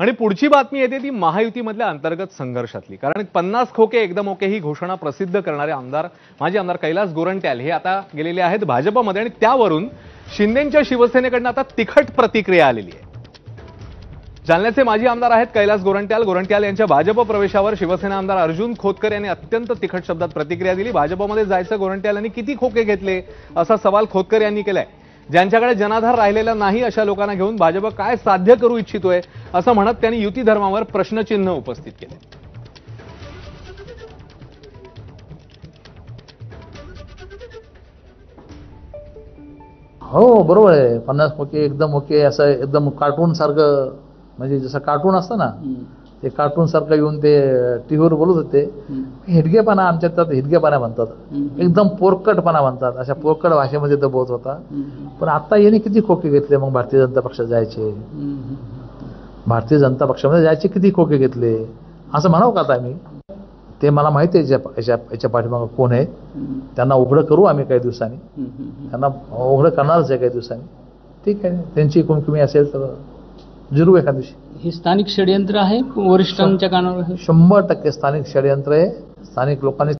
आणि पुढची बातमी येते ती महायुतीमधल्या अंतर्गत संघर्षातली। कारण 50 खोके एकदम ओके ही घोषणा प्रसिद्ध करणारे माजी आमदार कैलास गोरंट्याल हे आता गेलेले आहेत भाजपमध्ये आणि त्यावरून शिंदेंच्या शिवसेनेकडून आता तिखट प्रतिक्रिया आलेली आहे। जालन्याचे माजी आमदार आहेत कैलास गोरंट्याल यांच्या भाजप प्रवेशावर शिवसेना आमदार अर्जुन खोतकर यांनी अत्यंत तिखट शब्दात प्रतिक्रिया दिली। भाजपमध्ये जायचं गोरंट्याल यांनी किती खोके घेतले असा सवाल खोतकर यांनी केलाय। ज्यांच्याकडे जनाधार राहिलेला नाही अशा लोकांना घेऊन भाजप काय साध्य करू इच्छितोय असं म्हणत त्यांनी युती धर्मावर प्रश्नचिन्ह उपस्थित केले। हो बरोबर आहे। 50 ओके एकदम ओके असं एकदम कार्टून सारखं, म्हणजे जसं कार्टून असतं ना ते कार्टून सारखं येऊन ते टीव्हीवर बोलत होते। हिडगेपणा, आमच्यात तर हिडगेपणा म्हणतात, एकदम पोरकटपणा म्हणतात, अशा पोरकट भाषेमध्ये तो बोलत होता। पण आता याने किती खोके घेतले मग भारतीय जनता पक्षात जायचे, भारतीय जनता पक्षामध्ये जायचे किती खोके घेतले असं म्हणावं का आता आम्ही? ते मला माहिती आहे याच्या पाठीमागं कोण आहे, त्यांना उघडं करू आम्ही काही दिवसांनी, त्यांना उघडं करणारच आहे काही दिवसांनी। ठीक आहे, त्यांची कुमकुमी असेल तर जरूर एखाद दिवशी। हे स्थानिक षडयंत्र आहे वरिष्ठांच्या कानावर? 100% स्थानिक षडयंत्र आहे। स्थानिक लोकांनी